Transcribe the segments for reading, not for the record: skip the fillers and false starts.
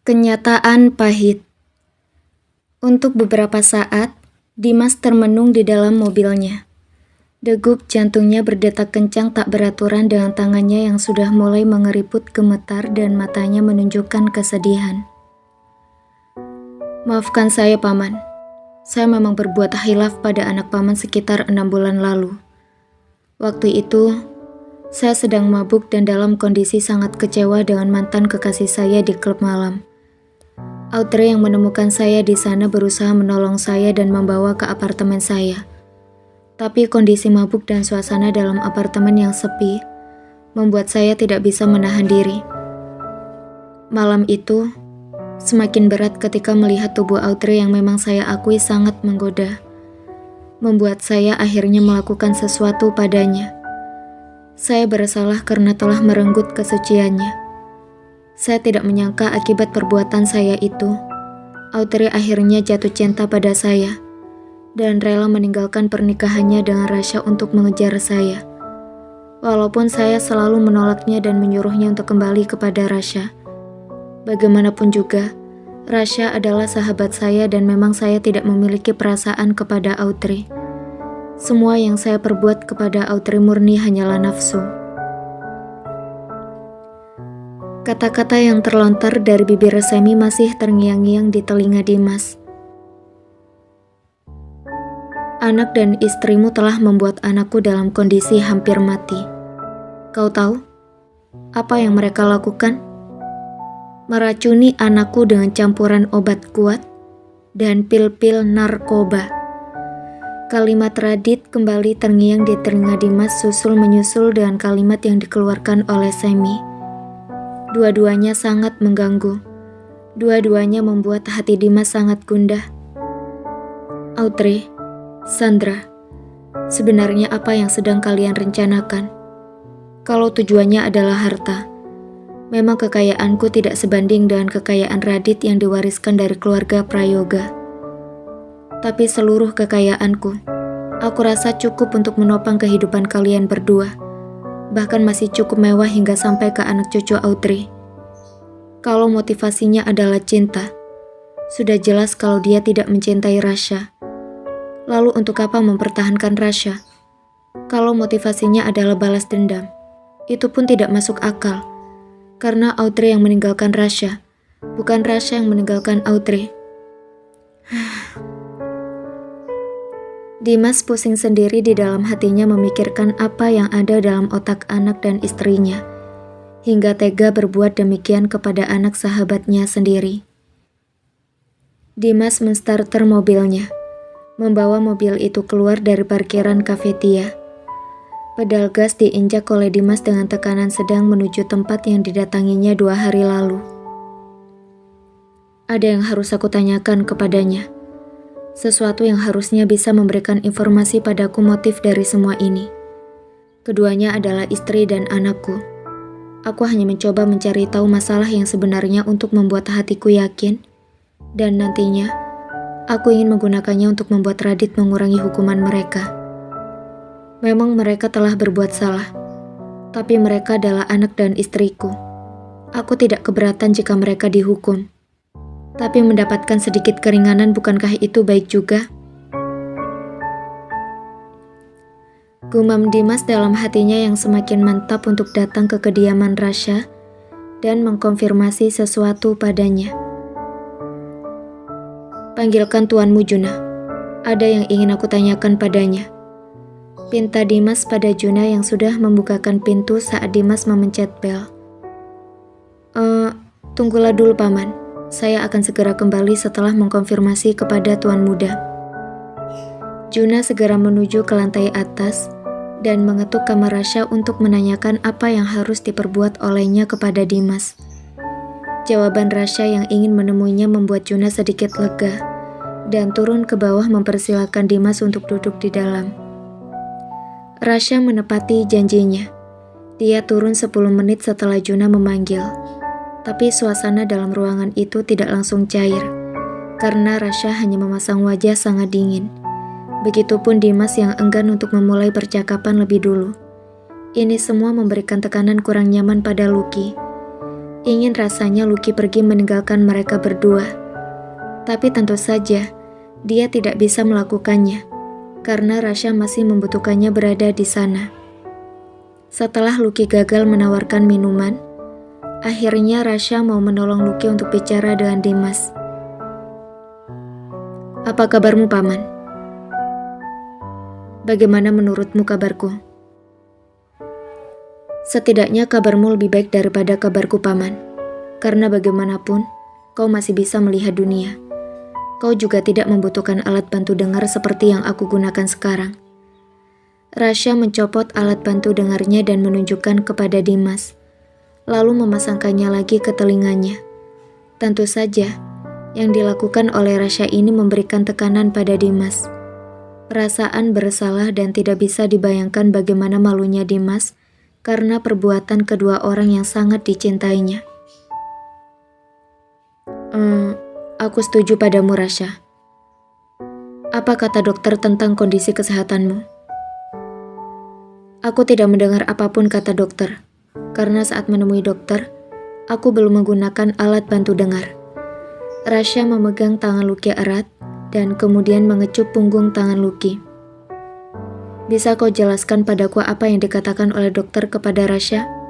Kenyataan pahit. Untuk beberapa saat, Dimas termenung di dalam mobilnya. Degup jantungnya berdetak kencang tak beraturan dengan tangannya yang sudah mulai mengeriput gemetar dan matanya menunjukkan kesedihan. Maafkan saya, Paman. Saya memang berbuat khilaf pada anak Paman sekitar 6 bulan lalu. Waktu itu, saya sedang mabuk dan dalam kondisi sangat kecewa dengan mantan kekasih saya di klub malam. Audrey yang menemukan saya di sana berusaha menolong saya dan membawa ke apartemen saya. Tapi kondisi mabuk dan suasana dalam apartemen yang sepi membuat saya tidak bisa menahan diri. Malam itu semakin berat ketika melihat tubuh Audrey yang memang saya akui sangat menggoda. Membuat saya akhirnya melakukan sesuatu padanya. Saya bersalah karena telah merenggut kesuciannya. Saya tidak menyangka akibat perbuatan saya itu, Audrey akhirnya jatuh cinta pada saya dan rela meninggalkan pernikahannya dengan Rasha untuk mengejar saya. Walaupun saya selalu menolaknya dan menyuruhnya untuk kembali kepada Rasha. Bagaimanapun juga, Rasha adalah sahabat saya dan memang saya tidak memiliki perasaan kepada Audrey. Semua yang saya perbuat kepada Audrey murni hanyalah nafsu. Kata-kata yang terlontar dari bibir Semi masih terngiang-ngiang di telinga Dimas. Anak dan istrimu telah membuat anakku dalam kondisi hampir mati. Kau tahu apa yang mereka lakukan? Meracuni anakku dengan campuran obat kuat dan pil-pil narkoba. Kalimat Radit kembali terngiang di telinga Dimas susul menyusul dengan kalimat yang dikeluarkan oleh Semi. Dua-duanya sangat mengganggu. Dua-duanya membuat hati Dimas sangat gundah. Audrey, Sandra, sebenarnya apa yang sedang kalian rencanakan? Kalau tujuannya adalah harta, memang kekayaanku tidak sebanding dengan kekayaan Radit yang diwariskan dari keluarga Prayoga. Tapi seluruh kekayaanku, aku rasa cukup untuk menopang kehidupan kalian berdua. Bahkan masih cukup mewah hingga sampai ke anak cucu Audrey. Kalau motivasinya adalah cinta, sudah jelas kalau dia tidak mencintai Rasha. Lalu untuk apa mempertahankan Rasha? Kalau motivasinya adalah balas dendam, itu pun tidak masuk akal. Karena Audrey yang meninggalkan Rasha, bukan Rasha yang meninggalkan Audrey. Dimas pusing sendiri di dalam hatinya memikirkan apa yang ada dalam otak anak dan istrinya, hingga tega berbuat demikian kepada anak sahabatnya sendiri. Dimas menstarter mobilnya, membawa mobil itu keluar dari parkiran Cafetia. Pedal gas diinjak oleh Dimas dengan tekanan sedang menuju tempat yang didatanginya 2 hari lalu. Ada yang harus aku tanyakan kepadanya. Sesuatu yang harusnya bisa memberikan informasi padaku motif dari semua ini. Keduanya adalah istri dan anakku. Aku hanya mencoba mencari tahu masalah yang sebenarnya untuk membuat hatiku yakin. Dan nantinya, aku ingin menggunakannya untuk membuat Radit mengurangi hukuman mereka. Memang mereka telah berbuat salah. Tapi mereka adalah anak dan istriku. Aku tidak keberatan jika mereka dihukum. Tapi mendapatkan sedikit keringanan bukankah itu baik juga? Gumam Dimas dalam hatinya yang semakin mantap untuk datang ke kediaman Rasha dan mengkonfirmasi sesuatu padanya. Panggilkan Tuanmu Juna. Ada yang ingin aku tanyakan padanya. Pinta Dimas pada Juna yang sudah membukakan pintu saat Dimas memencet bel. Tunggulah dulu Paman. Saya akan segera kembali setelah mengkonfirmasi kepada Tuan Muda. Juna segera menuju ke lantai atas dan mengetuk kamar Rasha untuk menanyakan apa yang harus diperbuat olehnya kepada Dimas. Jawaban Rasha yang ingin menemuinya membuat Juna sedikit lega dan turun ke bawah mempersilakan Dimas untuk duduk di dalam. Rasha menepati janjinya. Dia turun 10 menit setelah Juna memanggil. Tapi suasana dalam ruangan itu tidak langsung cair, karena Rasha hanya memasang wajah sangat dingin. Begitupun Dimas yang enggan untuk memulai percakapan lebih dulu. Ini semua memberikan tekanan kurang nyaman pada Lucky. Ingin rasanya Lucky pergi meninggalkan mereka berdua. Tapi tentu saja, dia tidak bisa melakukannya, karena Rasya masih membutuhkannya berada di sana. Setelah Lucky gagal menawarkan minuman, akhirnya Rasya mau menolong Lucky untuk bicara dengan Dimas. Apa kabarmu, Paman? Bagaimana menurutmu kabarku? Setidaknya kabarmu lebih baik daripada kabarku, Paman. Karena bagaimanapun, kau masih bisa melihat dunia. Kau juga tidak membutuhkan alat bantu dengar seperti yang aku gunakan sekarang. Rasya mencopot alat bantu dengarnya dan menunjukkan kepada Dimas, lalu memasangkannya lagi ke telinganya. Tentu saja, yang dilakukan oleh Rasya ini memberikan tekanan pada Dimas. Perasaan bersalah dan tidak bisa dibayangkan bagaimana malunya Dimas karena perbuatan kedua orang yang sangat dicintainya. Aku setuju padamu, Rasya. Apa kata dokter tentang kondisi kesehatanmu? Aku tidak mendengar apapun kata dokter, karena saat menemui dokter, aku belum menggunakan alat bantu dengar. Rasya memegang tangan Lucky erat dan kemudian mengecup punggung tangan Lucky. Bisa kau jelaskan padaku apa yang dikatakan oleh dokter kepada Rasya?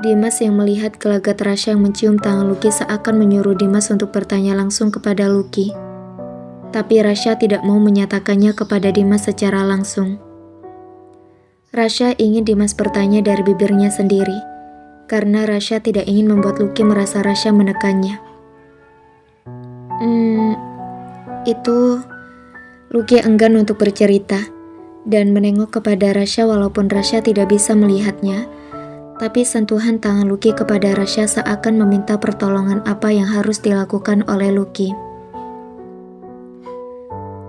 Dimas yang melihat gelagat Rasya yang mencium tangan Lucky seakan menyuruh Dimas untuk bertanya langsung kepada Lucky. Tapi Rasya tidak mau menyatakannya kepada Dimas secara langsung. Rasya ingin Dimas bertanya dari bibirnya sendiri, karena Rasya tidak ingin membuat Lucky merasa Rasya menekannya. Lucky enggan untuk bercerita, dan menengok kepada Rasya walaupun Rasya tidak bisa melihatnya, tapi sentuhan tangan Lucky kepada Rasya seakan meminta pertolongan apa yang harus dilakukan oleh Lucky.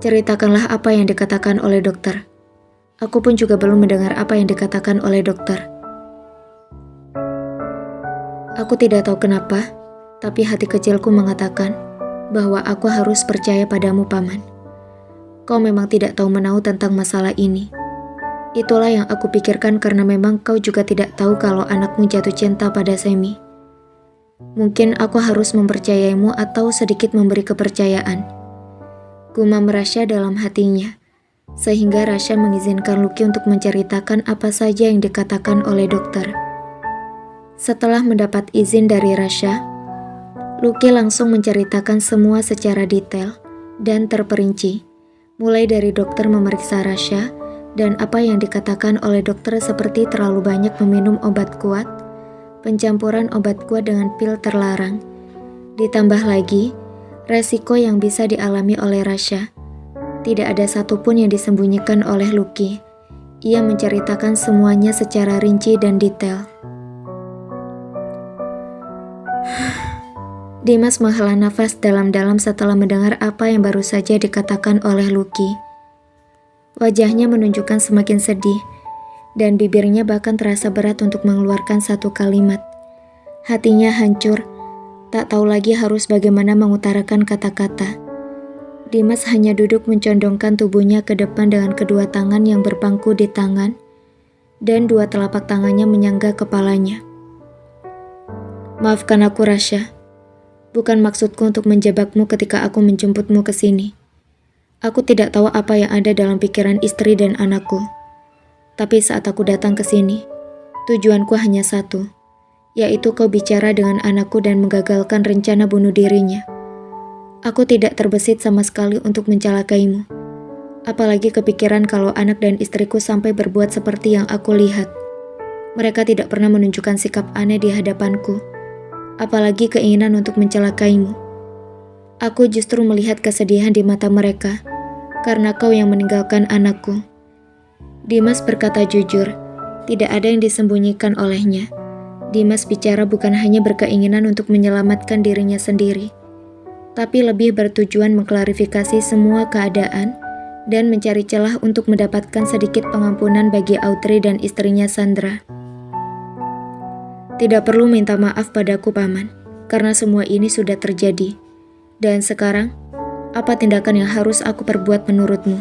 Ceritakanlah apa yang dikatakan oleh dokter. Aku pun juga belum mendengar apa yang dikatakan oleh dokter. Aku tidak tahu kenapa, tapi hati kecilku mengatakan bahwa aku harus percaya padamu, Paman. Kau memang tidak tahu menahu tentang masalah ini. Itulah yang aku pikirkan karena memang kau juga tidak tahu kalau anakmu jatuh cinta pada Semi. Mungkin aku harus mempercayaimu atau sedikit memberi kepercayaan. Gumam Rasya dalam hatinya. Sehingga Rasya mengizinkan Lucky untuk menceritakan apa saja yang dikatakan oleh dokter. Setelah mendapat izin dari Rasya, Lucky langsung menceritakan semua secara detail dan terperinci, mulai dari dokter memeriksa Rasya dan apa yang dikatakan oleh dokter seperti terlalu banyak meminum obat kuat, pencampuran obat kuat dengan pil terlarang, ditambah lagi resiko yang bisa dialami oleh Rasya. Tidak ada satupun yang disembunyikan oleh Lucky. Ia menceritakan semuanya secara rinci dan detail. Dimas menghela nafas dalam-dalam setelah mendengar apa yang baru saja dikatakan oleh Lucky. Wajahnya menunjukkan semakin sedih, dan bibirnya bahkan terasa berat untuk mengeluarkan satu kalimat. Hatinya hancur, tak tahu lagi harus bagaimana mengutarakan kata-kata. Dimas hanya duduk mencondongkan tubuhnya ke depan dengan kedua tangan yang berpangku di tangan, dan dua telapak tangannya menyangga kepalanya. Maafkan aku, Rasya. Bukan maksudku untuk menjebakmu ketika aku menjemputmu ke sini. Aku tidak tahu apa yang ada dalam pikiran istri dan anakku. Tapi saat aku datang ke sini, tujuanku hanya satu, yaitu kau bicara dengan anakku dan menggagalkan rencana bunuh dirinya. Aku tidak terbesit sama sekali untuk mencelakaimu. Apalagi kepikiran kalau anak dan istriku sampai berbuat seperti yang aku lihat. Mereka tidak pernah menunjukkan sikap aneh di hadapanku. Apalagi keinginan untuk mencelakaimu. Aku justru melihat kesedihan di mata mereka, karena kau yang meninggalkan anakku. Dimas berkata jujur, tidak ada yang disembunyikan olehnya. Dimas bicara bukan hanya berkeinginan untuk menyelamatkan dirinya sendiri, tapi lebih bertujuan mengklarifikasi semua keadaan dan mencari celah untuk mendapatkan sedikit pengampunan bagi Audrey dan istrinya Sandra. Tidak perlu minta maaf padaku, Paman, karena semua ini sudah terjadi. Dan sekarang, apa tindakan yang harus aku perbuat menurutmu?